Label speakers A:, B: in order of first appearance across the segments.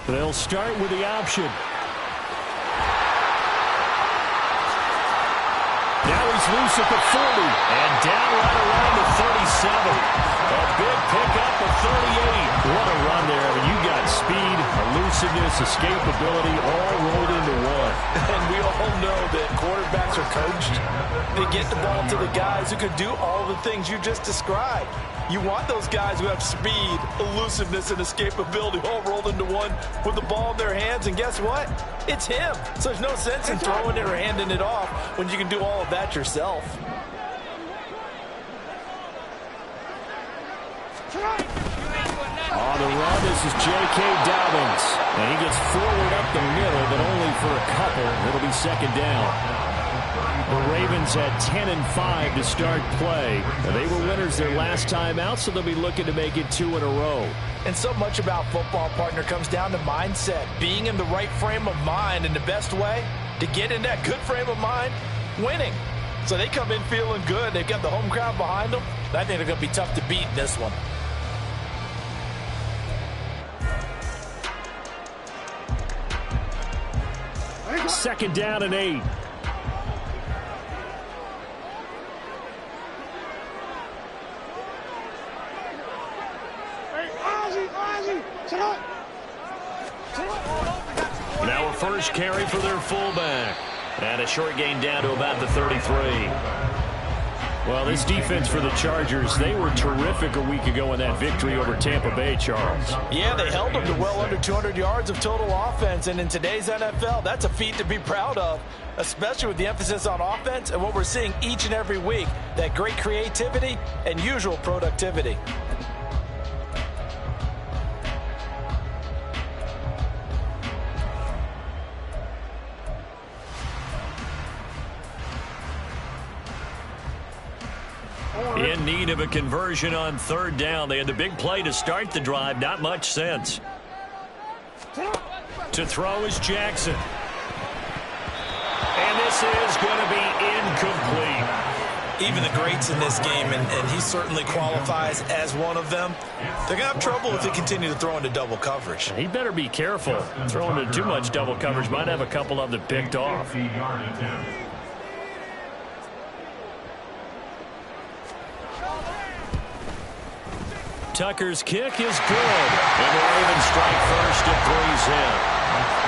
A: They'll start with the option. Now he's loose at the 40 and down right around the 37. A big pickup of 38. What a run there. I mean, you got speed, elusiveness, escapability all rolled into one.
B: And we all know that quarterbacks are coached. They get the ball to the guys who can do all the things you just described. You want those guys who have speed, elusiveness, and escapability all rolled into one with the ball in their hands. And guess what? It's him. So there's no sense in throwing it or handing it off when you can do all of that yourself.
A: On the run, this is J.K. Dobbins. And he gets forward up the middle, but only for a couple. It'll be second down. The Ravens had 10-5 to start play. They were winners their last time out, so they'll be looking to make it 2 in a row.
B: And so much about football, partner, comes down to mindset. Being in the right frame of mind, and the best way to get in that good frame of mind, winning. So they come in feeling good. They've got the home crowd behind them. I think they're going to be tough to beat in this one.
A: Second down and 8. Now a first carry for their fullback. And a short gain down to about the 33. Well, this defense for the Chargers, they were terrific a week ago in that victory over Tampa Bay, Charles.
B: Yeah, they held them to well under 200 yards of total offense. And in today's NFL, that's a feat to be proud of, especially with the emphasis on offense and what we're seeing each and every week, that great creativity and usual productivity.
A: In need of a conversion on third down. They had the big play to start the drive. Not much sense. To throw is Jackson. And this is going to be incomplete.
B: Even the greats in this game, and he certainly qualifies as one of them, they're going to have trouble if they continue to throw into double coverage.
A: He better be careful. Throwing into too much double coverage might have a couple of them picked off. Tucker's kick is good. And the Ravens strike first. It throws in.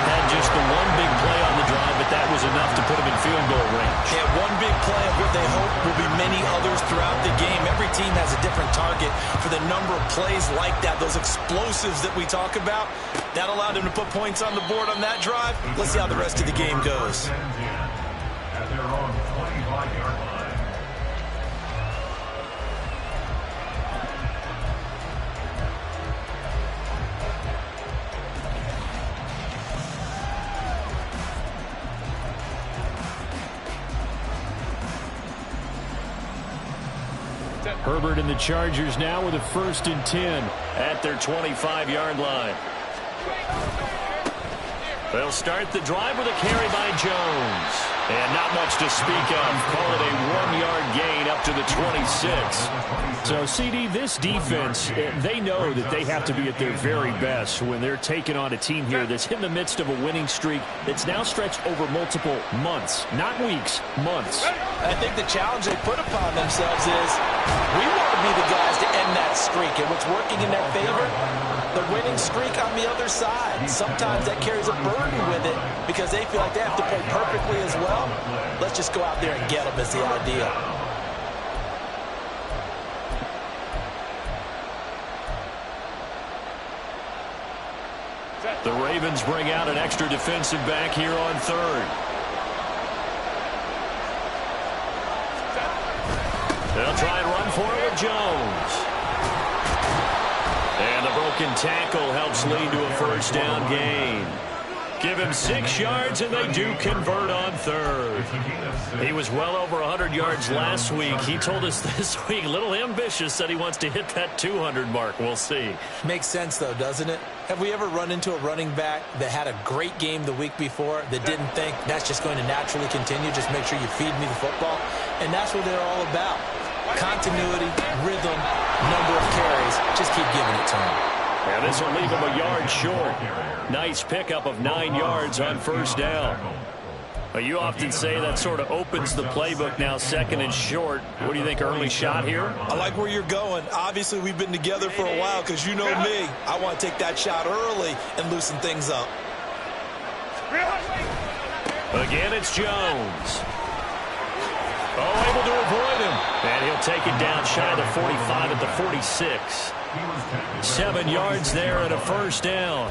A: Had just the one big play on the drive, but that was enough to put him in field goal range.
B: Yeah, one big play of what they hope will be many others throughout the game. Every team has a different target for the number of plays like that, those explosives that we talk about. That allowed them to put points on the board on that drive. Let's see how the rest of the game goes.
C: At their own 25-yard line.
A: Herbert and the Chargers now with a 1st and 10 at their 25-yard line. They'll start the drive with a carry by Jones. And not much to speak of. Call it a 1-yard gain up to the 26. So, CD, this defense, they know that they have to be at their very best when they're taking on a team here that's in the midst of a winning streak that's now stretched over multiple months. Not weeks, months.
B: I think the challenge they put upon themselves is we want to be the guys to end that streak. And what's working in their favor? The winning streak on the other side. Sometimes that carries a burden with it because they feel like they have to play perfectly as well. Let's just go out there and get them is the idea.
A: The Ravens bring out an extra defensive back here on third. They'll try and run for it with Jones. And the broken tackle helps lead to a first down gain. Give him 6 yards, and they do convert on third. He was well over 100 yards last week. He told us this week, a little ambitious, said he wants to hit that 200 mark. We'll see.
B: Makes sense, though, doesn't it? Have we ever run into a running back that had a great game the week before that didn't think that's just going to naturally continue? Just make sure you feed me the football. And that's what they're all about. Continuity, rhythm, number of carries. Just keep giving it to him.
A: And this will leave him a yard short. Nice pickup of 9 yards on first down. You often say that sort of opens the playbook now, 2nd and short. What do you think, early shot here?
B: I like where you're going. Obviously, we've been together for a while because you know me. I want to take that shot early and loosen things up.
A: Again, it's Jones. Oh, able to avoid him. And he'll take it down shy of the 45 at the 46. 7 yards there and a first down.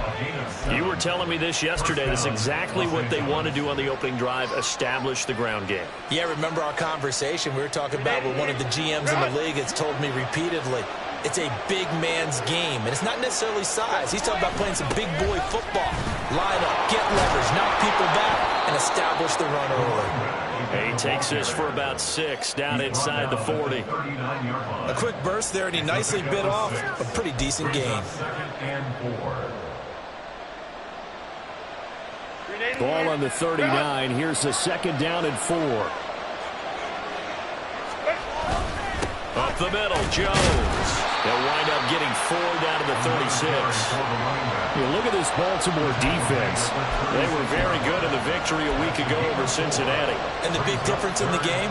A: You were telling me this yesterday. That's exactly what they want to do on the opening drive, establish the ground game.
B: Yeah, remember our conversation we were talking about with one of the GMs in the league that's told me repeatedly, it's a big man's game. And it's not necessarily size. He's talking about playing some big boy football. Line up, get leverage, knock people back, and establish the run early.
A: He takes this for about 6 down inside the 40.
B: A quick burst there, and he nicely bit off a pretty decent gain.
A: Ball on the 39. Here's the 2nd down and 4. Up the middle, Jones. They'll wind up getting 4 down to the 36. You look at this Baltimore defense. They were very good in the victory a week ago over Cincinnati.
B: And the big difference in the game,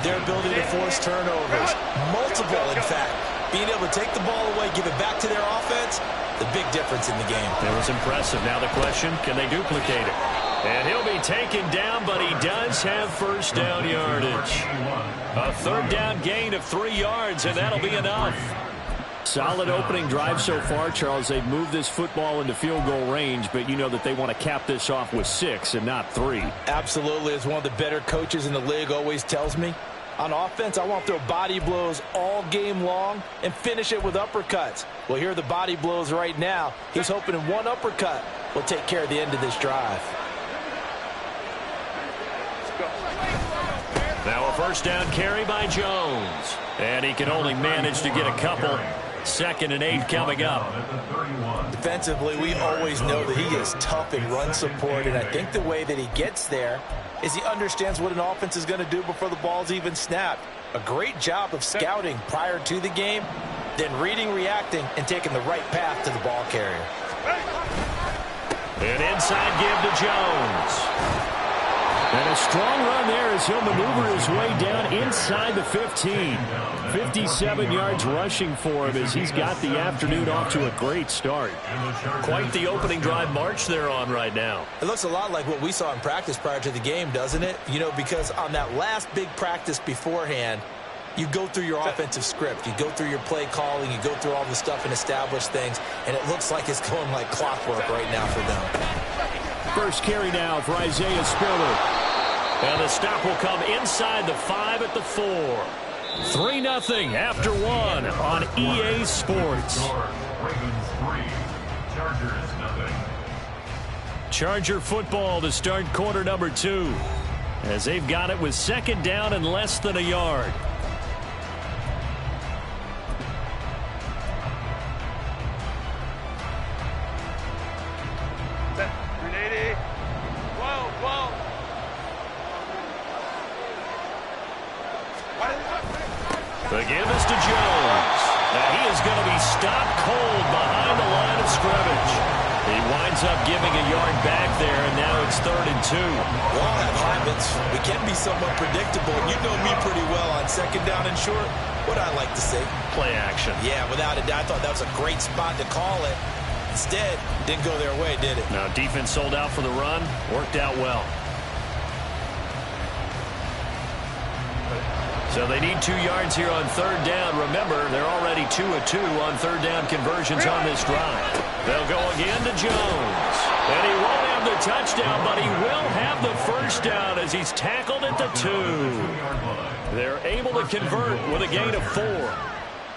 B: their ability to force turnovers. Multiple, in fact. Being able to take the ball away, give it back to their offense, the big difference in the game.
A: That was impressive. Now the question, can they duplicate it? And he'll be taken down, but he does have first down yardage. A 3rd down gain of 3 yards, and that'll be enough. Solid opening drive so far, Charles. They've moved this football into field goal range, but you know that they want to cap this off with 6 and not 3.
B: Absolutely. As one of the better coaches in the league always tells me, on offense, I want to throw body blows all game long and finish it with uppercuts. Well, here are the body blows right now. He's hoping in one uppercut will take care of the end of this drive.
A: Now a first down carry by Jones. And he can only manage to get a couple. 2nd and 8 coming up.
B: Defensively, we always know that he is tough in run support, and I think the way that he gets there is he understands what an offense is going to do before the ball's even snapped. A great job of scouting prior to the game, then reading, reacting, and taking the right path to the ball carrier.
A: An inside give to Jones. And a strong run there as he'll maneuver his way down inside the 15. 57 yards rushing for him as he's got the afternoon off to a great start. Quite the opening drive march they're on right now.
B: It looks a lot like what we saw in practice prior to the game, doesn't it? You know, because on that last big practice beforehand, you go through your offensive script. You go through your play calling. You go through all the stuff and establish things. And it looks like it's going like clockwork right now for them.
A: First carry now for Isaiah Spiller. And the stop will come inside the 5 at the 4. 3-0 after 1 on EA Sports. Charger football to start quarter number 2. As they've got it with 2nd down and less than a yard. The give is to Jones. Now he is going to be stopped cold behind the line of scrimmage. He winds up giving a yard back there, and now it's 3rd and 2.
B: We all have habits. We can be somewhat predictable. You know me pretty well on 2nd down and short. What I like to say?
A: Play action.
B: Yeah, without a doubt. I thought that was a great spot to call it. Instead, didn't go their way, did it?
A: Now defense sold out for the run. Worked out well. So they need 2 yards here on 3rd down. Remember, they're already 2 of 2 on 3rd down conversions on this drive. They'll go again to Jones. And he won't have the touchdown, but he will have the first down as he's tackled at the 2. They're able to convert with a gain of 4.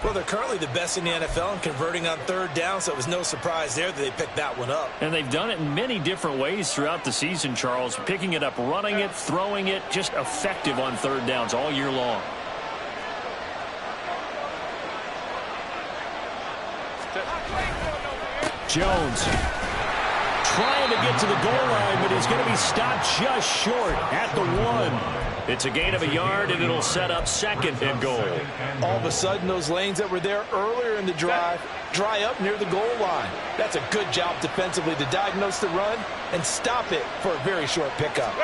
B: Well, they're currently the best in the NFL in converting on 3rd down, so it was no surprise there that they picked that one up.
A: And they've done it in many different ways throughout the season, Charles. Picking it up, running it, throwing it, just effective on 3rd downs all year long. Jones trying to get to the goal line, but he's going to be stopped just short at the 1. It's a gain of a yard, and it'll set up 2nd and goal.
B: All of a sudden, those lanes that were there earlier in the drive dry up near the goal line. That's a good job defensively to diagnose the run and stop it for a very short pickup.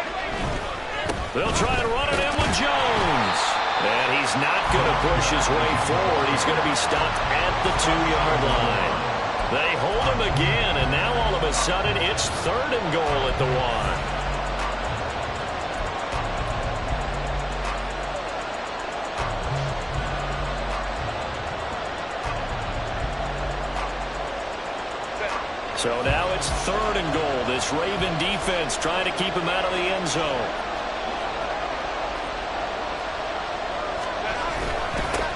A: They'll try and run it in with Jones. And he's not going to push his way forward. He's going to be stopped at the 2-yard line. They hold him again, and now all of a sudden it's 3rd and goal at the 1. So now it's 3rd and goal. This Raven defense trying to keep him out of the end zone.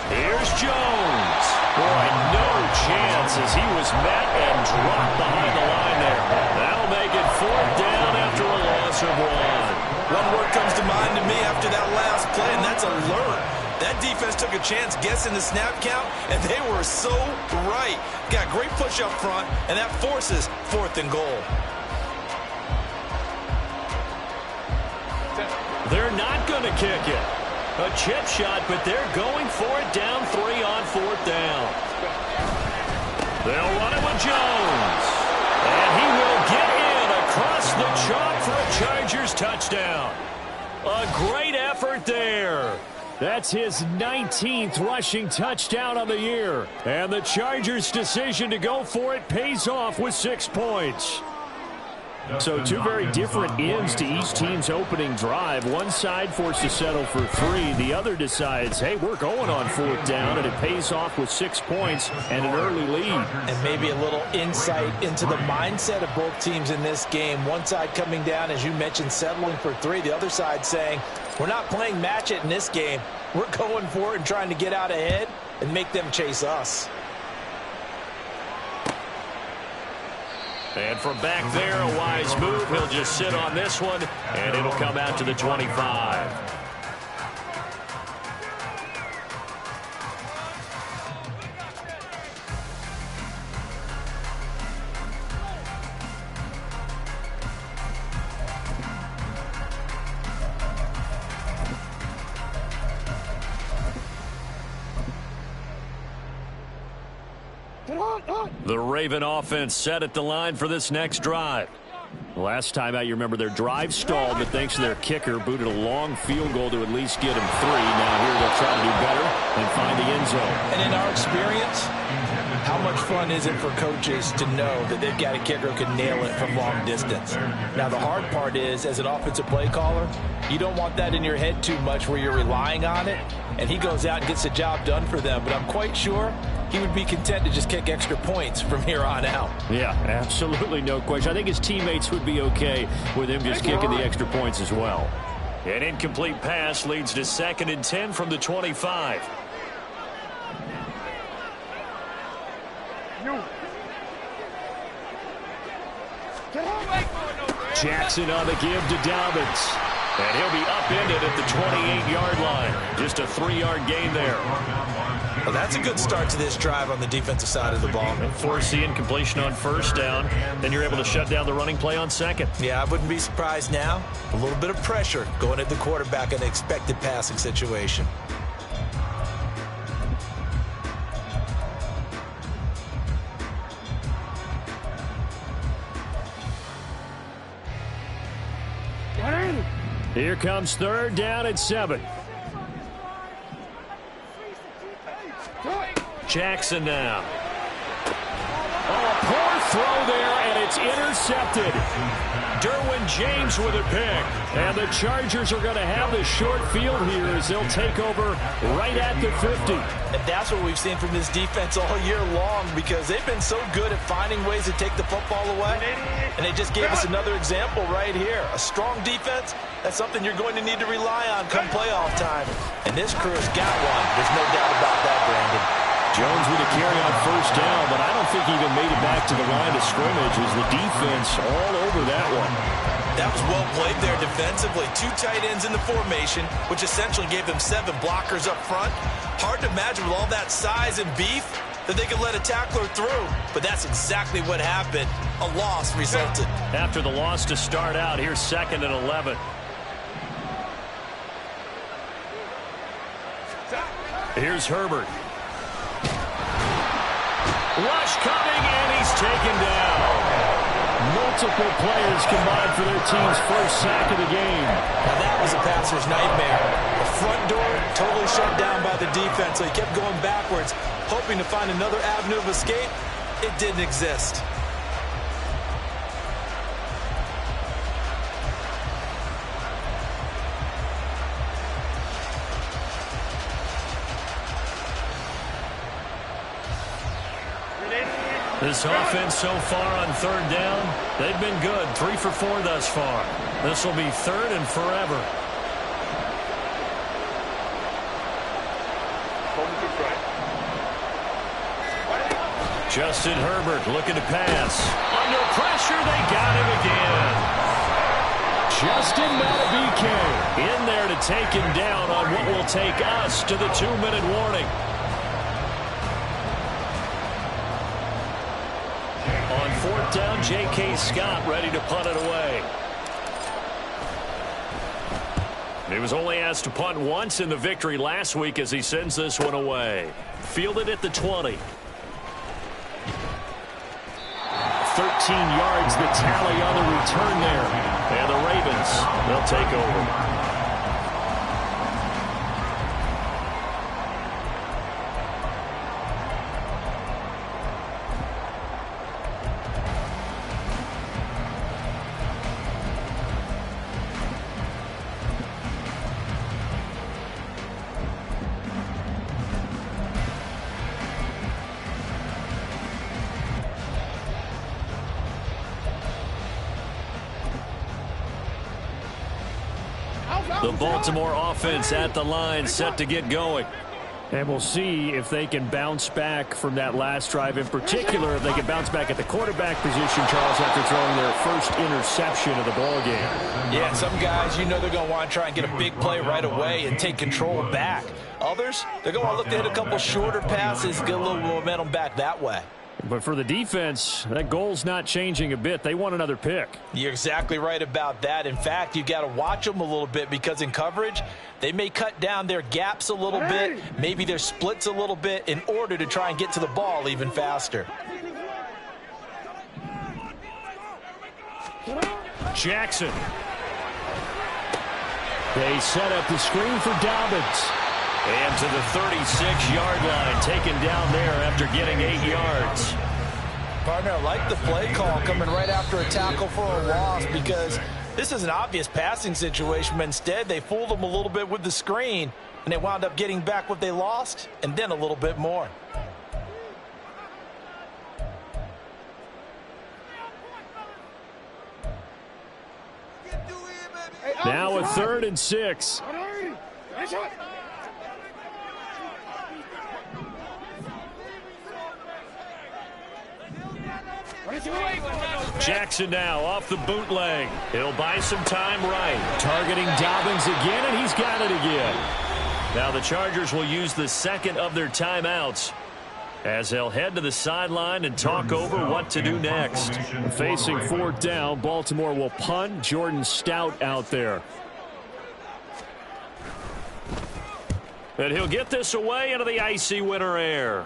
A: Here's Jones. Boy, no chance as he was met and dropped behind the line there. That'll make it 4th down after a loss of 1.
B: One word comes to mind to me after that last play, and that's alert. That defense took a chance guessing the snap count, and they were so right. Got great push up front, and that forces 4th and goal.
A: They're not going to kick it. A chip shot, but they're going for it down 3 on 4th down. They'll run it with Jones. And he will get in across the chalk for a Chargers touchdown. A great effort there. That's his 19th rushing touchdown on the year. And the Chargers' decision to go for it pays off with 6 points. So 2 very different ends to each team's opening drive. One side forced to settle for 3. The other decides, hey, we're going on 4th down, and it pays off with 6 points and an early lead.
B: And maybe a little insight into the mindset of both teams in this game. One side coming down, as you mentioned, settling for 3. The other side saying, we're not playing match it in this game. We're going for it and trying to get out ahead and make them chase us.
A: And from back there, a wise move. He'll just sit on this one, and it'll come out to the 25. The Raven offense set at the line for this next drive. Last time out, you remember their drive stalled, but thanks to their kicker, booted a long field goal to at least get him 3. Now here they'll try to do better and find the end zone.
B: And in our experience, how much fun is it for coaches to know that they've got a kicker who can nail it from long distance? Now, the hard part is, as an offensive play caller, you don't want that in your head too much where you're relying on it, and he goes out and gets the job done for them. But I'm quite sure he would be content to just kick extra points from here on out.
A: Yeah, absolutely no question. I think his teammates would be okay with him just kicking the extra points as well. An incomplete pass leads to 2nd and 10 from the 25. Jackson on the give to Dobbins. And he'll be upended at the 28-yard line. Just a 3-yard gain there.
B: Well, that's a good start to this drive on the defensive side of the ball.
A: And forcing completion on 1st down. Then you're able to shut down the running play on 2nd.
B: Yeah, I wouldn't be surprised now. A little bit of pressure going at the quarterback in an expected passing situation.
A: Here comes 3rd down and 7. Jackson now. Oh, a poor throw there, and it's intercepted. Derwin James with a pick. And the Chargers are going to have the short field here as they'll take over right at the 50.
B: And that's what we've seen from this defense all year long, because they've been so good at finding ways to take the football away. And they just gave us another example right here. A strong defense, that's something you're going to need to rely on come playoff time. And this crew's got one. There's no doubt about that, Brandon.
A: Jones with a carry on 1st down, but I don't think he even made it back to the line of scrimmage as the defense all over that one.
B: That was well played there defensively. 2 tight ends in the formation, which essentially gave them 7 blockers up front. Hard to imagine with all that size and beef that they could let a tackler through, but that's exactly what happened. A loss resulted.
A: After the loss to start out, here's 2nd and 11. Here's Herbert. Rush coming, and he's taken down. Multiple players combined for their team's first sack of the game.
B: Now that was a passer's nightmare. The front door totally shut down by the defense, so he kept going backwards, hoping to find another avenue of escape. It didn't exist.
A: This offense so far on third down, they've been good. 3 for 4 thus far. This will be third and forever. Justin Herbert looking to pass. Under pressure, they got him again. Justin Madubuike in there to take him down on what will take us to the 2-minute warning. On fourth down, J.K. Scott ready to punt it away. He was only asked to punt once in the victory last week as he sends this one away. Fielded at the 20. 13 yards the tally on the return there. And the Ravens, they'll take over. The Baltimore offense at the line, set to get going. And we'll see if they can bounce back from that last drive. In particular, if they can bounce back at the quarterback position, Charles, after throwing their first interception of the ballgame.
B: Yeah, some guys, you know they're going to want to try and get a big play right away and take control back. Others, they're going to want to look to hit a couple shorter passes, get a little momentum back that way.
A: But for the defense, that goal's not changing a bit. They want another pick.
B: You're exactly right about that. In fact, you got to watch them a little bit because in coverage, they may cut down their gaps a little bit, maybe their splits a little bit in order to try and get to the ball even faster.
A: Jackson. They set up the screen for Dobbins. And to the 36-yard line, taken down there after getting 8 yards.
B: Partner, I like the play call coming right after a tackle for a loss because this is an obvious passing situation, but instead they fooled them a little bit with the screen, and they wound up getting back what they lost and then a little bit more.
A: Now a 3rd and 6. Jackson now off the bootleg. He'll buy some time right. Targeting Dobbins again, and he's got it again. Now the Chargers will use the second of their timeouts as they'll head to the sideline and talk over what to do next. Facing fourth down, Baltimore will punt. Jordan Stout out there. And he'll get this away into the icy winter air.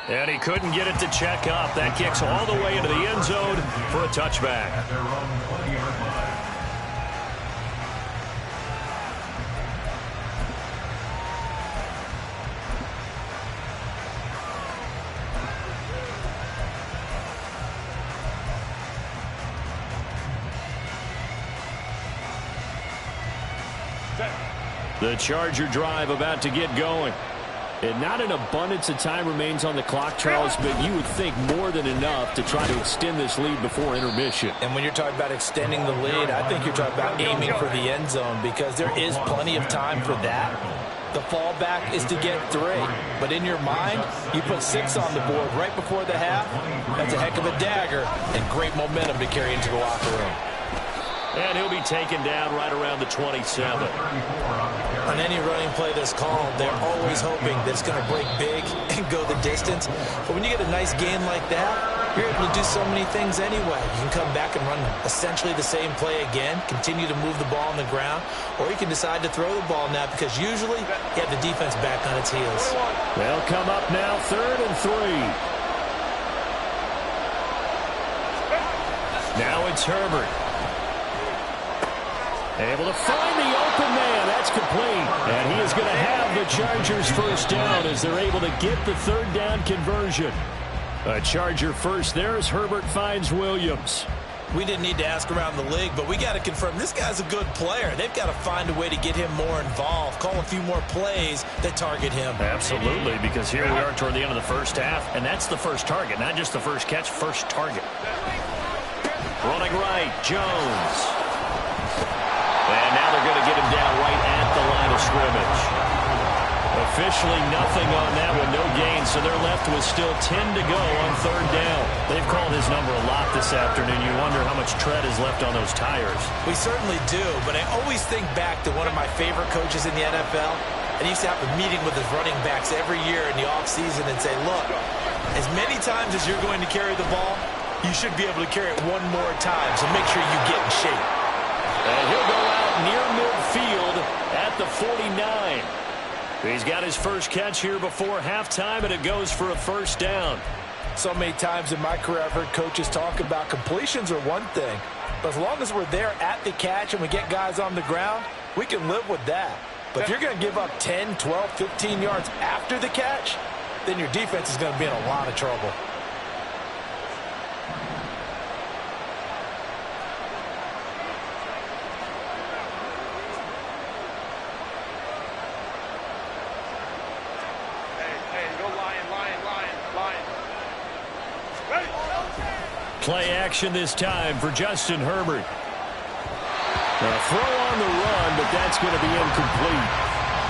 A: And he couldn't get it to check up. That kicks all the way into the end zone for a touchback. The Charger drive about to get going. And not an abundance of time remains on the clock, Charles, but you would think more than enough to try to extend this lead before intermission.
B: And when you're talking about extending the lead, I think you're talking about aiming for the end zone because there is plenty of time for that. The fallback is to get 3. But in your mind, you put 6 on the board right before the half. That's a heck of a dagger and great momentum to carry into the locker room.
A: And he'll be taken down right around the 27.
B: On any running play that's called, they're always hoping that it's going to break big and go the distance. But when you get a nice gain like that, you're able to do so many things anyway. You can come back and run essentially the same play again, continue to move the ball on the ground, or you can decide to throw the ball now because usually you have the defense back on its heels.
A: They'll come up now 3rd and 3. Now it's Herbert. Able to find the open man. That's complete. And he is going to have the Chargers first down as they're able to get the 3rd down conversion. A Charger first there as Herbert finds Williams.
B: We didn't need to ask around the league, but we got to confirm this guy's a good player. They've got to find a way to get him more involved, call a few more plays that target him.
A: Absolutely, because here we are toward the end of the first half, and that's the first target, not just the first catch, first target. Running right, Jones. And now they're going to get him down right at the line of scrimmage. Officially nothing on that one, no gain, so they're left with still 10 to go on 3rd down. They've called his number a lot this afternoon. You wonder how much tread is left on those tires.
B: We certainly do, but I always think back to one of my favorite coaches in the NFL. And he used to have a meeting with his running backs every year in the offseason and say, look, as many times as you're going to carry the ball, you should be able to carry it one more time, so make sure you get in shape.
A: And he'll go out near midfield at the 49. He's got his first catch here before halftime, and it goes for a first down.
B: So many times in my career I've heard coaches talk about completions are one thing, but as long as we're there at the catch and we get guys on the ground, we can live with that. But if you're going to give up 10, 12, 15 yards after the catch, then your defense is going to be in a lot of trouble.
A: Play action this time for Justin Herbert. A throw on the run, but that's going to be incomplete.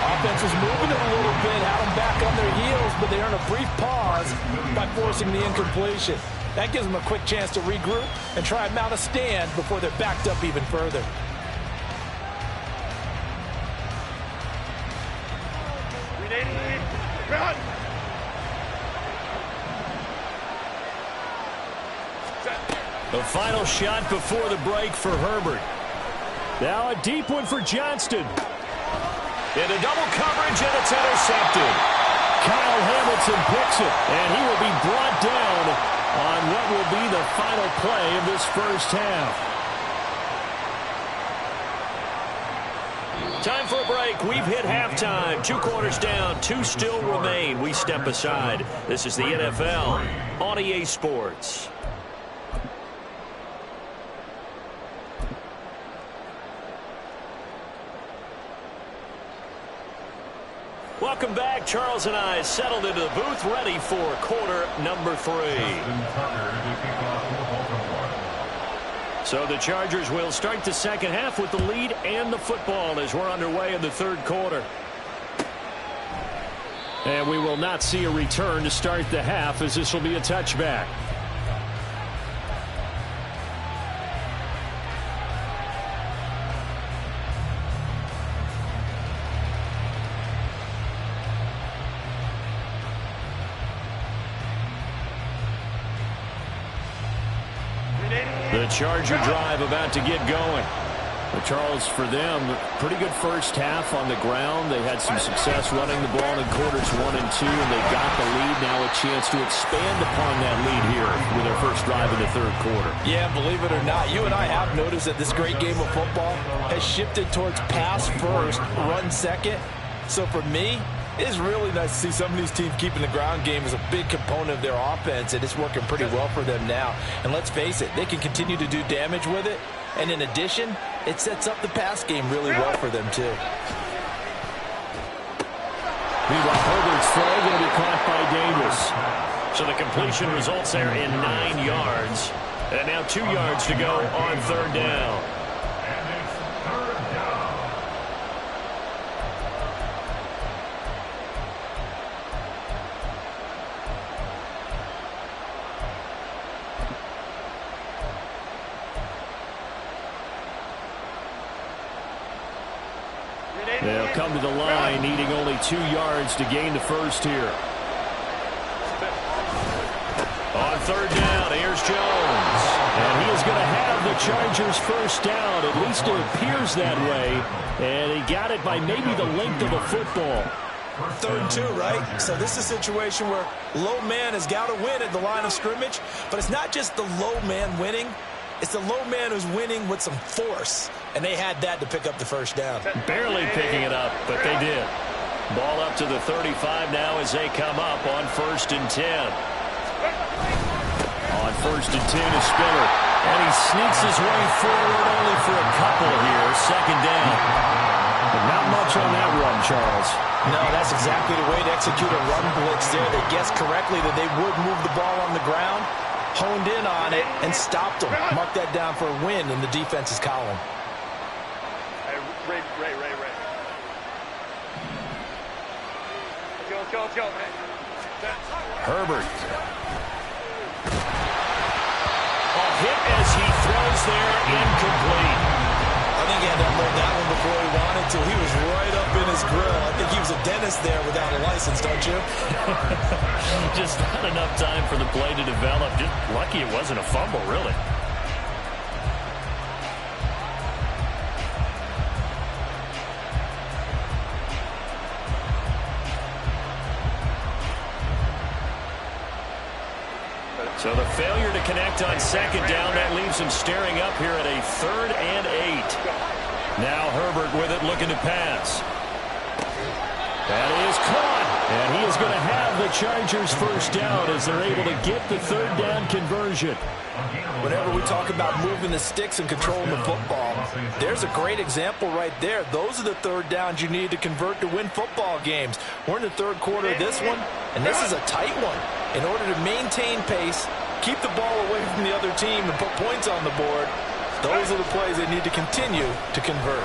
B: Offense was moving it a little bit, had them back on their heels, but they earn a brief pause by forcing the incompletion. That gives them a quick chance to regroup and try and mount a stand before they're backed up even further.
D: Run!
A: The final shot before the break for Herbert. Now a deep one for Johnston. Into double coverage, and it's intercepted. Kyle Hamilton picks it, and he will be brought down on what will be the final play of this first half. Time for a break. We've hit halftime. 2 quarters down, 2 still remain. We step aside. This is the NFL on EA Sports. Welcome back. Charles and I settled into the booth, ready for quarter number 3. So the Chargers will start the second half with the lead and the football as we're underway in the 3rd quarter. And we will not see a return to start the half, as this will be a touchback. The Charger drive about to get going. But Charles, for them, pretty good first half on the ground. They had some success running the ball in quarters 1 and 2, and they got the lead. Now a chance to expand upon that lead here with their first drive in the 3rd quarter.
B: Yeah, believe it or not, you and I have noticed that this great game of football has shifted towards pass first, run second. So for me, it is really nice to see some of these teams keeping the ground game as a big component of their offense, and it's working pretty well for them now. And let's face it, they can continue to do damage with it. And in addition, it sets up the pass game really well for them, too.
A: Meanwhile, Herbert's throw going to be caught by Davis. So the completion results there in 9 yards. And now 2 yards to go on 3rd down. They'll come to the line, needing only 2 yards to gain the first here. On third down, here's Jones. And he is going to have the Chargers first down. At least it appears that way. And he got it by maybe the length of a football.
B: 3rd and 2, right? So this is a situation where low man has got to win at the line of scrimmage. But it's not just the low man winning. It's the low man who's winning with some force. And they had that to pick up the first down.
A: Barely picking it up, but they did. Ball up to the 35 now as they come up on 1st and 10. On 1st and 10 is Spiller. And he sneaks his way forward only for a couple here. 2nd down. But not much on that run, Charles.
B: No, that's exactly the way to execute a run blitz there. They guessed correctly that they would move the ball on the ground, honed in on it, and stopped them. Mark that down for a win in the defense's column.
D: Ray. Let's go, man.
A: Herbert. A hit as he throws there, incomplete.
B: I think he had to unload that one before he wanted to. He was right up in his grill. I think he was a dentist there without a license, don't you?
A: Just not enough time for the play to develop. Just lucky it wasn't a fumble, really. So the failure to connect on 2nd down, that leaves him staring up here at a 3rd and 8. Now Herbert with it, looking to pass. That is caught. And he is going to have the Chargers first down as they're able to get the 3rd down conversion.
B: Whenever we talk about moving the sticks and controlling the football, there's a great example right there. Those are the 3rd downs you need to convert to win football games. We're in the 3rd quarter of this one, and this is a tight one. In order to maintain pace, keep the ball away from the other team, and put points on the board, those are the plays they need to continue to convert.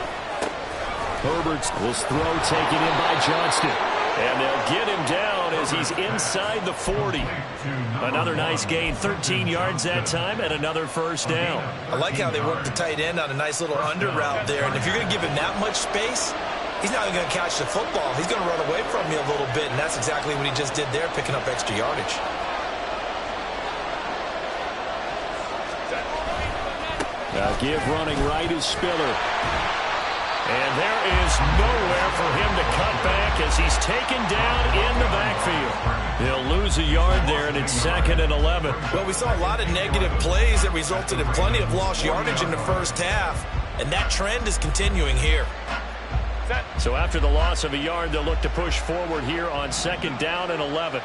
A: Herbert's this throw taken in by Johnston. And they'll get him down as he's inside the 40. Another nice gain, 13 yards that time, and another first down.
B: I like how they worked the tight end on a nice little under route there. And if you're going to give him that much space, he's not even going to catch the football. He's going to run away from you a little bit, and that's exactly what he just did there, picking up extra yardage.
A: Give running right is Spiller. And there is nowhere for him to cut back as he's taken down in the backfield. He'll lose a yard there, and it's 2nd and 11.
B: Well, we saw a lot of negative plays that resulted in plenty of lost yardage in the first half, and that trend is continuing here.
A: So after the loss of a yard, they'll look to push forward here on 2nd down and 11.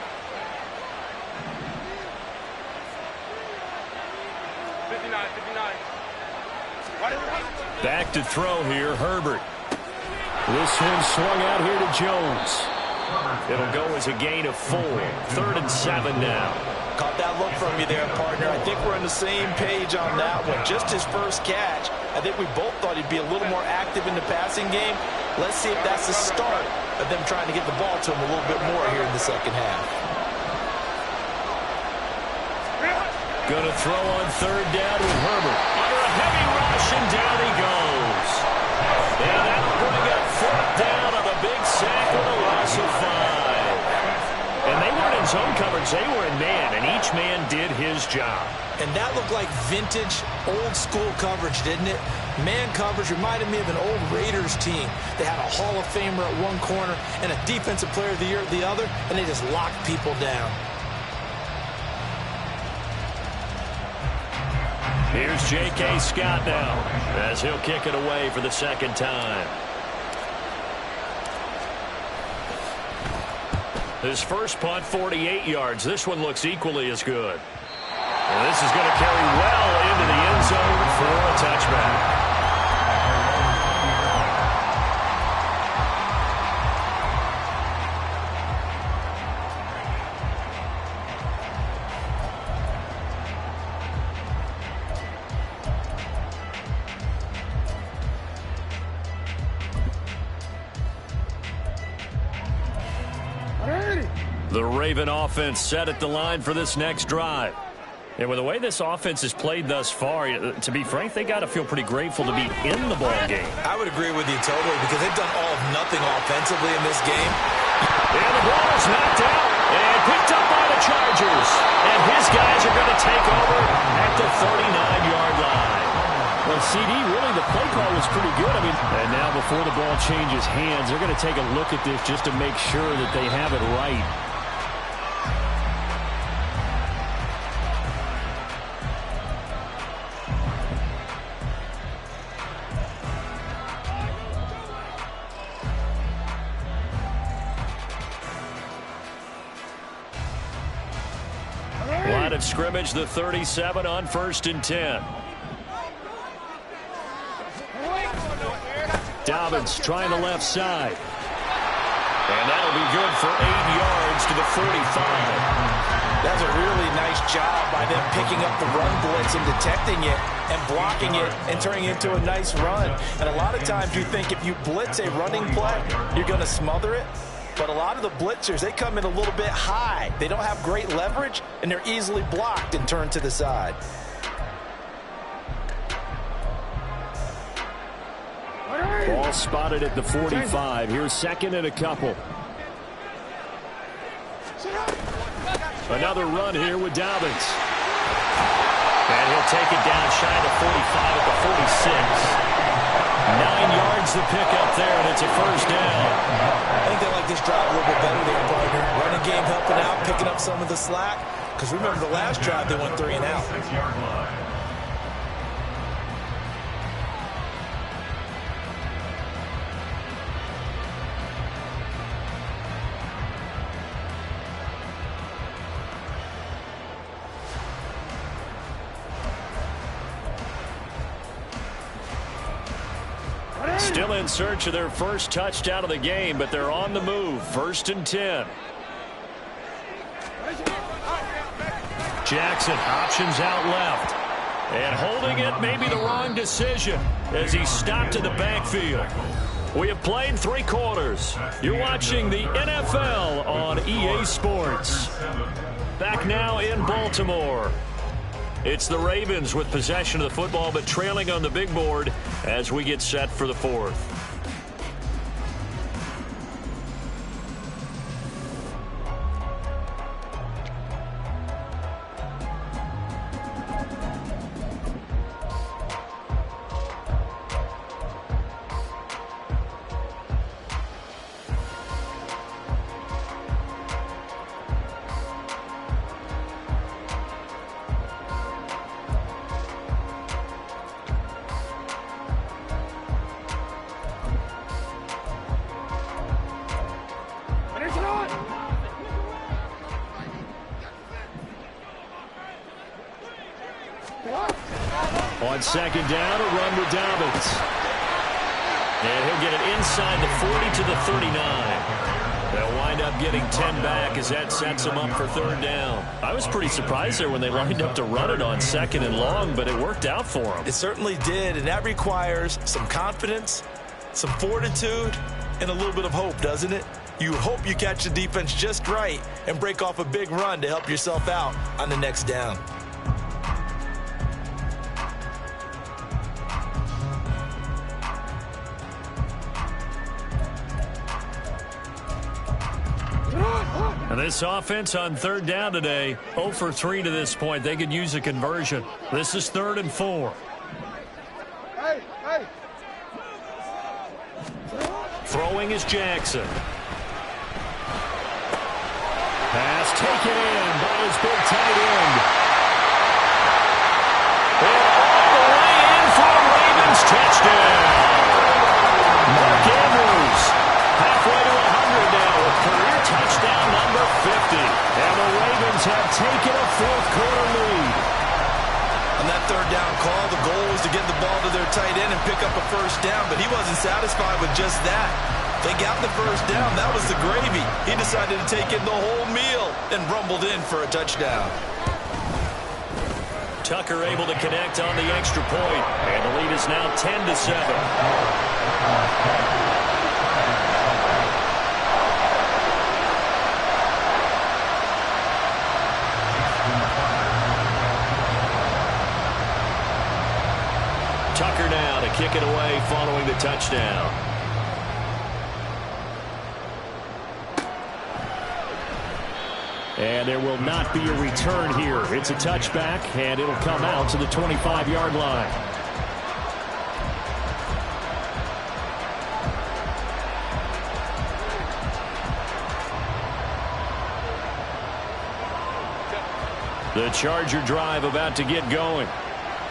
D: 59.
A: Back to throw here, Herbert. This one swung out here to Jones. It'll go as a gain of 4. 3rd and 7 now.
B: Caught that look from you there, partner. I think we're on the same page on that one. Just his first catch. I think we both thought he'd be a little more active in the passing game. Let's see if that's the start of them trying to get the ball to him a little bit more here in the second half.
A: Gonna throw on 3rd down with Herbert. Under a heavy rush, and down he goes. And that'll bring up 4th down on the big sack with a loss of 5. And they weren't in zone coverage, they were in man, and each man did his job.
B: And that looked like vintage, old-school coverage, didn't it? Man coverage reminded me of an old Raiders team. They had a Hall of Famer at one corner and a Defensive Player of the Year at the other, and they just locked people down.
A: Here's J.K. Scott now as he'll kick it away for the 2nd time. His first punt, 48 yards. This one looks equally as good. And this is going to carry well into the end zone for a touchback. The Raven offense set at the line for this next drive. And with the way this offense has played thus far, to be frank, they got to feel pretty grateful to be in the ball game.
B: I would agree with you totally because they've done all of nothing offensively in this game.
A: And the ball is knocked out and picked up by the Chargers. And his guys are going to take over at the 39-yard line. Well, CD, really the play call was pretty good. I mean, and now before the ball changes hands, they're going to take a look at this just to make sure that they have it right. Line of scrimmage, the 37 on 1st and 10. Dobbins trying the left side. And that'll be good for 8 yards to the 45.
B: That's a really nice job by them picking up the run blitz and detecting it and blocking it and turning it into a nice run. And a lot of times you think if you blitz a running play, you're going to smother it. But a lot of the blitzers, they come in a little bit high. They don't have great leverage, and they're easily blocked and turned to the side.
A: Ball spotted at the 45. Here's 2nd and a couple. Another run here with Dobbins. And he'll take it down shy of the 45 at the 46. 9 yards to pick up there, and it's a first down.
B: I think they like this drive a little bit better there, partner. Running game helping out, picking up some of the slack. Because remember the last drive, they went 3 and out.
C: 6-yard line.
A: Still in search of their first touchdown of the game, but they're on the move. 1st and 10. Jackson options out left. And holding it may be the wrong decision as he stopped in the backfield. We have played 3 quarters. You're watching the NFL on EA Sports. Back now in Baltimore. It's the Ravens with possession of the football, but trailing on the big board as we get set for the 4th. On 2nd down, a run with Dobbins. And he'll get it inside the 40 to the 39. They'll wind up getting 10 back as that sets them up for 3rd down. I was pretty surprised there when they lined up to run it on 2nd and long, but it worked out for them.
B: It certainly did, and that requires some confidence, some fortitude, and a little bit of hope, doesn't it? You hope you catch the defense just right and break off a big run to help yourself out on the next down.
A: And this offense on 3rd down today, 0 for 3 to this point. They could use a conversion. This is 3rd and 4. Throwing is Jackson. Pass taken in by his big tight end. And all the way in for a Ravens touchdown. Mark Andrews halfway to 100 now with career touchdown number 50. And the Ravens have taken a 4th quarter lead.
B: On that 3rd down call, the goal was to get the ball to their tight end and pick up a first down, but he wasn't satisfied with just that. They got the first down. That was the gravy. He decided to take in the whole meal and rumbled in for a touchdown.
A: Tucker able to connect on the extra point, and the lead is now 10-7. Tucker now to kick it away following the touchdown. And there will not be a return here. It's a touchback, and it'll come out to the 25-yard line. The Charger drive about to get going.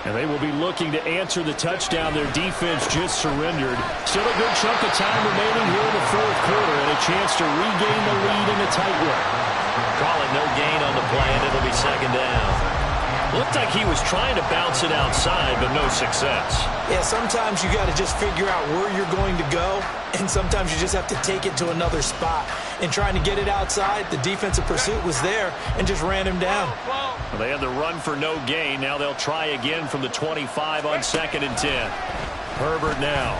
A: And they will be looking to answer the touchdown their defense just surrendered. Still a good chunk of time remaining here in the fourth quarter and a chance to regain the lead in a tight one. Call it no gain on the play, and it'll be second down. Looked like he was trying to bounce it outside, but no success.
B: Yeah, sometimes you got to just figure out where you're going to go, and sometimes you just have to take it to another spot. And trying to get it outside, the defensive pursuit was there and just ran him down.
A: Well, they had the run for no gain. Now they'll try again from the 25 on 2nd and 10. Herbert now.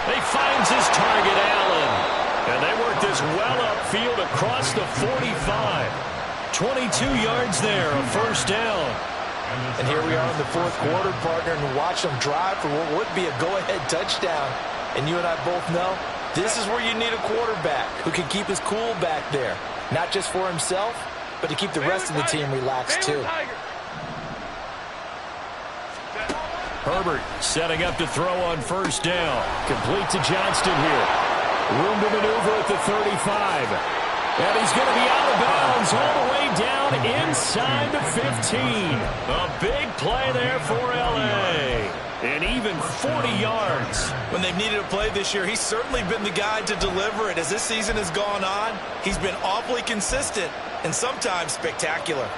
A: He finds his target, Allen. And they work this well upfield across the 45. 22 yards there, a first down.
B: And here we are in the fourth quarter, partner, and watch them drive for what would be a go-ahead touchdown. And you and I both know this is where you need a quarterback who can keep his cool back there. Not just for himself, but to keep the rest of the team relaxed too.
A: Herbert setting up to throw on first down. Complete to Johnston here. Room to maneuver at the 35. And he's going to be out of bounds all the way down inside the 15. A big play there for L.A. And even 40 yards.
B: When they've needed a play this year, he's certainly been the guy to deliver it. As this season has gone on, he's been awfully consistent and sometimes spectacular.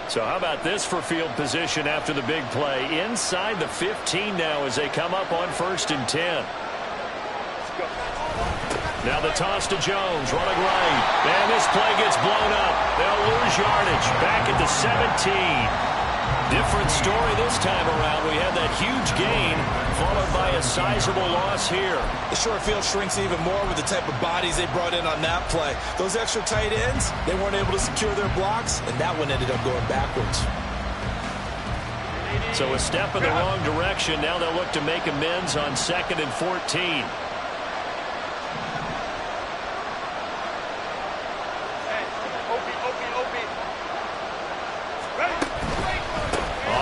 A: So how about this for field position after the big play? Inside the 15 now as they come up on 1st and 10. Now the toss to Jones, running right. And this play gets blown up. They'll lose yardage. Back at the 17. Different story this time around. We had that huge gain followed by a sizable loss here.
B: The short field shrinks even more with the type of bodies they brought in on that play. Those extra tight ends, they weren't able to secure their blocks, and that one ended up going backwards.
A: So a step in the wrong direction. Now they'll look to make amends on 2nd and 14.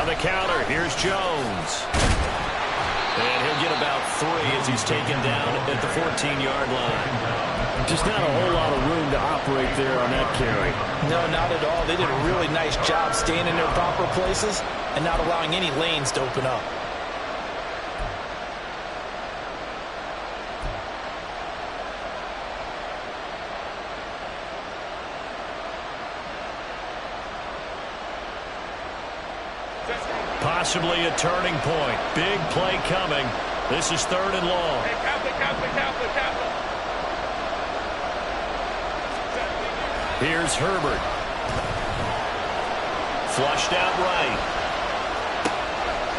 A: The counter, here's Jones. And he'll get about 3 as he's taken down at the 14-yard line. Just not a whole lot of room to operate there on that carry.
B: No, not at all. They did a really nice job staying in their proper places and not allowing any lanes to open up.
A: Possibly a turning point. Big play coming. This is 3rd and long.
D: Hey, Kaplan.
A: Here's Herbert. Flushed out right.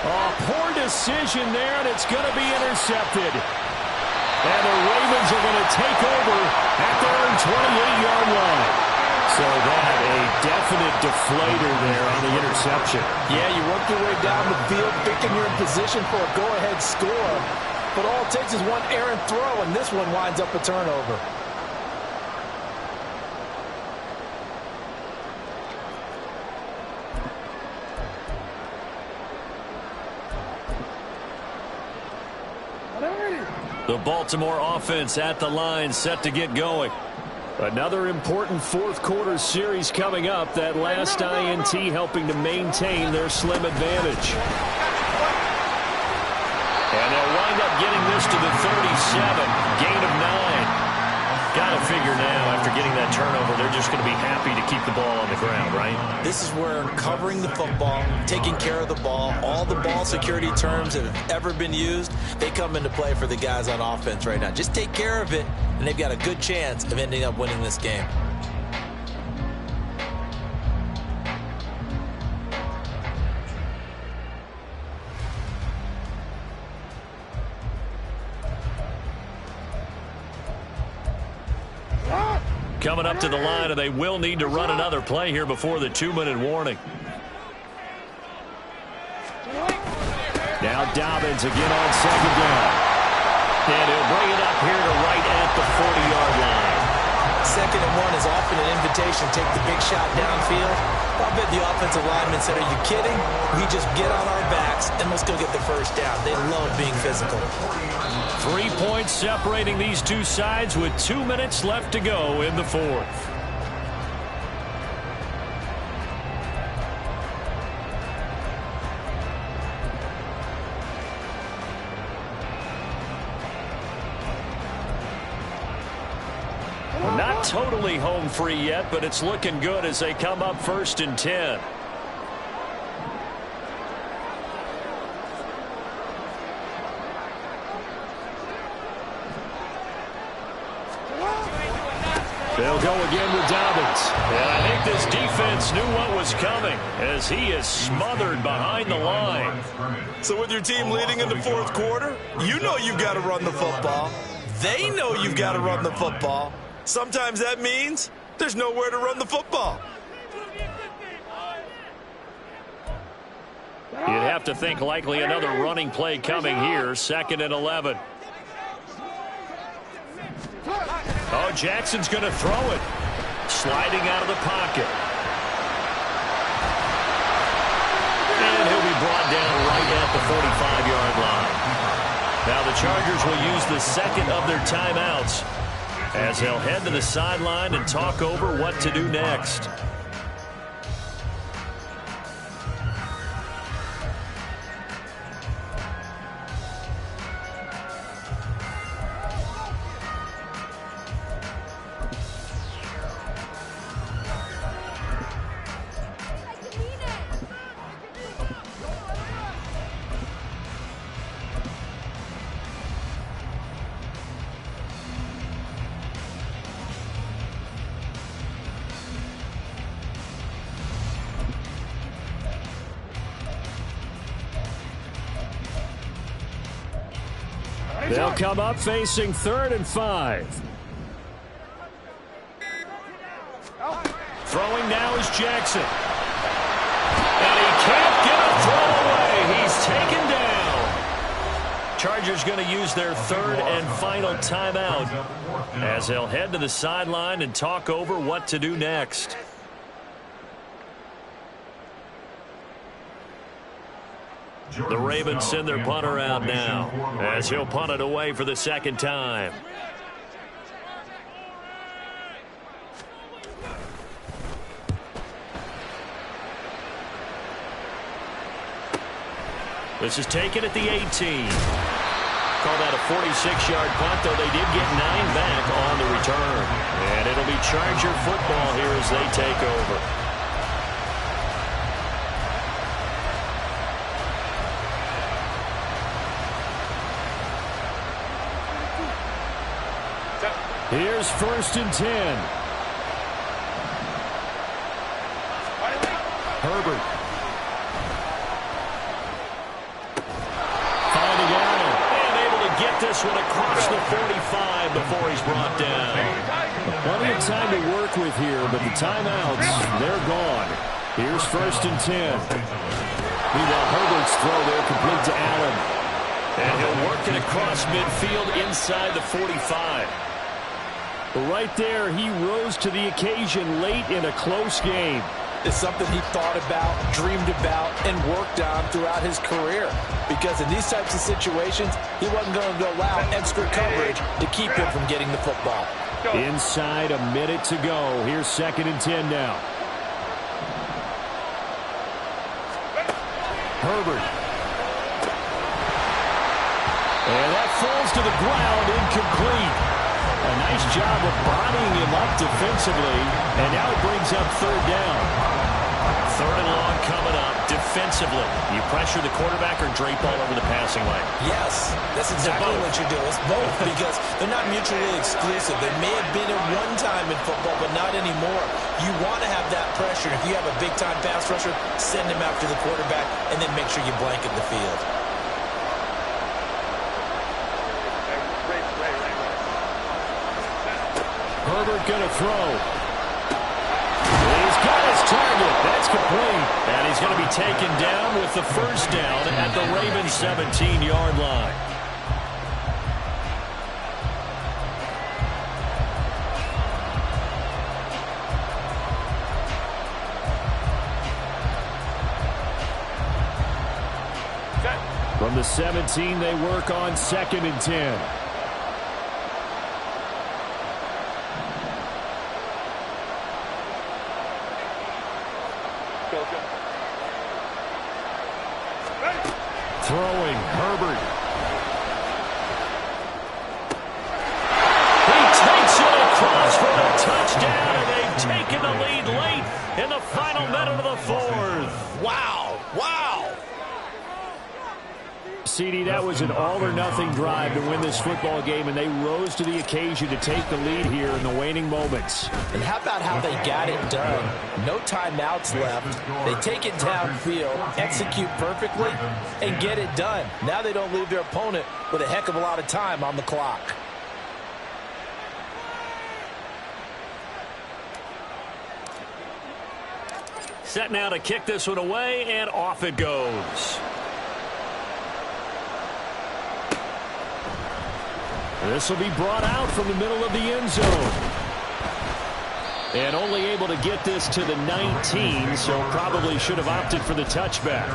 A: Oh, poor decision there, and it's going to be intercepted. And the Ravens are going to take over at their own 28-yard line. So that a definite deflator there on the interception.
B: Yeah, you work your way down the field, thinking you're in position for a go-ahead score. But all it takes is one errant throw, and this one winds up a turnover.
A: The Baltimore offense at the line, set to get going. Another important fourth quarter series coming up. That last INT helping to maintain their slim advantage. And they'll wind up getting this to the 37. Gain of 9. Got to figure now, after getting that turnover, they're just going to be happy to keep the ball on the ground, right?
B: This is where covering the football, taking care of the ball, all the ball security terms that have ever been used, they come into play for the guys on offense right now. Just take care of it, and they've got a good chance of ending up winning this game.
A: coming up to the line, and they will need to run another play here before the 2-minute warning. Now Dobbins again on second down. And he'll bring it up here to right at the 40-yard line.
B: 2nd and 1 is often an invitation to take the big shot downfield. I bet the offensive lineman said, are you kidding? We just get on our backs and let's go get the first down. They love being physical.
A: 3 points separating these two sides with 2 minutes left to go in the fourth. Not totally home free yet, but it's looking good as they come up 1st and 10. They'll go again with Dobbins. And I think this defense knew what was coming as he is smothered behind the line.
B: So with your team leading in the 4th quarter, you know you've got to run the football. They know you've got to run the football. Sometimes that means there's nowhere to run the football.
A: You'd have to think likely another running play coming here. 2nd and 11. Oh, Jackson's going to throw it. Sliding out of the pocket. And he'll be brought down right at the 45-yard line. Now the Chargers will use the 2nd of their timeouts as they'll head to the sideline and talk over what to do next. They'll come up facing 3rd and 5. Throwing now is Jackson. And he can't get a throw away. He's taken down. Chargers going to use their 3rd and final timeout as they'll head to the sideline and talk over what to do next. The Ravens send their punter out now as he'll punt it away for the 2nd time. This is taken at the 18. Call that a 46-yard punt, though they did get 9 back on the return. And it'll be Charger football here as they take over. Here's 1st and 10. Herbert. Finding Allen. And able to get this one across the 45 before he's brought down. Plenty of time to work with here, but the timeouts, they're gone. Here's 1st and 10. Meanwhile, Herbert's throw there complete to Allen. And he'll work it across midfield inside the 45. Right there, he rose to the occasion late in a close game.
B: It's something he thought about, dreamed about, and worked on throughout his career. Because in these types of situations, he wasn't going to allow extra coverage to keep him from getting the football.
A: Inside a minute to go. Here's 2nd and 10 now. Herbert. And that falls to the ground, incomplete. A nice job of bodying him up defensively, and now it brings up 3rd down. 3rd and long coming up defensively. You pressure the quarterback or drape all over the passing lane?
B: Yes, that's exactly what you do. It's both because they're not mutually exclusive. They may have been at one time in football, but not anymore. You want to have that pressure. If you have a big-time pass rusher, send him after the quarterback, and then make sure you blanket the field.
A: Herbert going to throw. He's got his target. That's complete. And he's going to be taken down with the first down at the Ravens' 17-yard line. From the 17, they work on 2nd and 10. Throwing, Herbert. He takes it across for the touchdown, and they've taken the lead late in the final minute of the fourth.
B: Wow, wow.
A: CD, that was an all-or-nothing drive to win this football game, and they rose to the occasion to take the lead here in the waning moments.
B: And how about how they got it done? No timeouts left. They take it downfield, execute perfectly, and get it done. Now they don't leave their opponent with a heck of a lot of time on the clock.
A: Set now to kick this one away, and off it goes. This will be brought out from the middle of the end zone. And only able to get this to the 19, so probably should have opted for the touchback.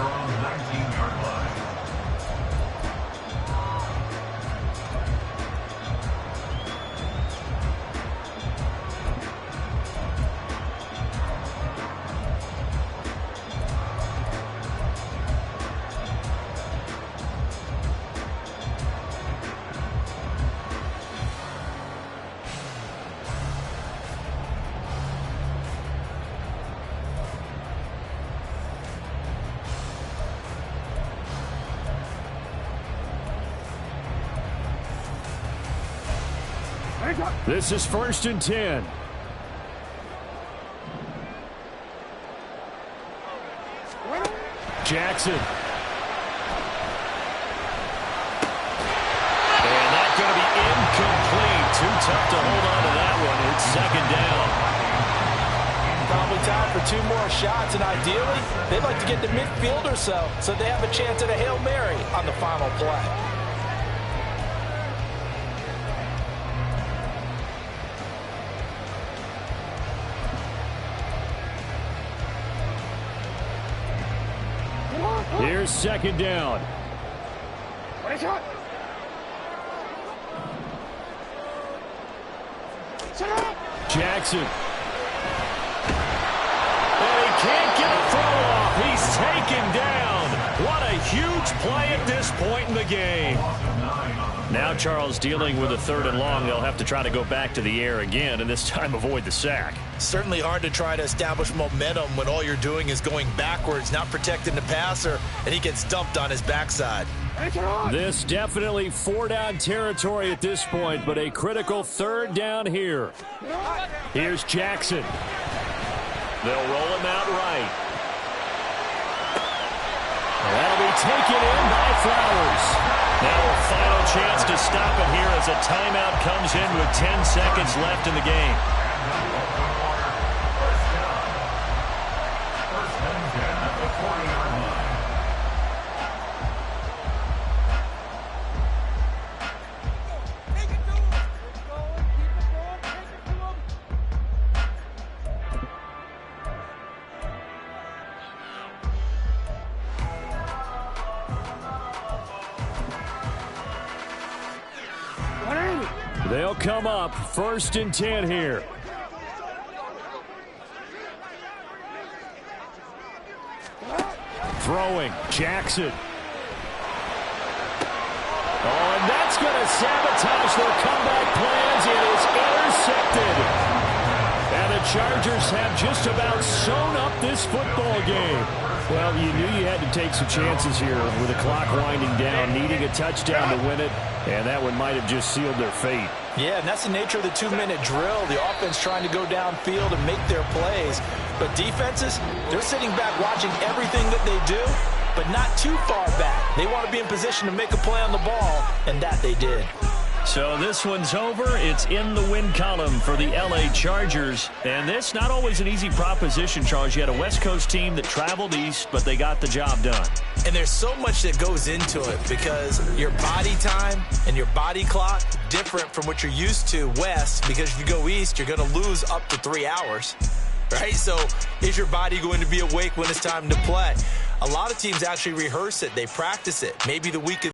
A: This is 1st and 10. Jackson. And that's going to be incomplete. Too tough to hold on to that one. It's 2nd down.
B: Probably time for 2 more shots, and ideally, they'd like to get to midfield or so they have a chance at a Hail Mary on the final play.
A: Here's 2nd down. Jackson. And he can't get a throw off. He's taken down. What a huge play at this point in the game. Now Charles dealing with a 3rd and long. They'll have to try to go back to the air again, and this time avoid the sack.
B: Certainly hard to try to establish momentum when all you're doing is going backwards, not protecting the passer, and he gets dumped on his backside.
A: This definitely 4-down territory at this point, but a critical 3rd down here. Here's Jackson. They'll roll him out right. That'll be taken in by Flowers. Now a final chance to stop it here as a timeout comes in with 10 seconds left in the game. They'll come up 1st and 10 here. Throwing, Jackson. Oh, and that's going to sabotage their comeback plans. It is intercepted. And the Chargers have just about sewn up this football game. Well, you knew you had to take some chances here with the clock winding down, needing a touchdown to win it, and that one might have just sealed their fate.
B: Yeah, and that's the nature of the 2-minute drill. The offense trying to go downfield and make their plays. But defenses, they're sitting back watching everything that they do, but not too far back. They want to be in position to make a play on the ball, and that they did.
A: So this one's over. It's in the win column for the L.A. Chargers. And this, not always an easy proposition, Charles. You had a West Coast team that traveled east, but they got the job done.
B: And there's so much that goes into it because your body time and your body clock different from what you're used to west, because if you go east, you're going to lose up to 3 hours, right? So is your body going to be awake when it's time to play? A lot of teams actually rehearse it. They practice it. Maybe the week of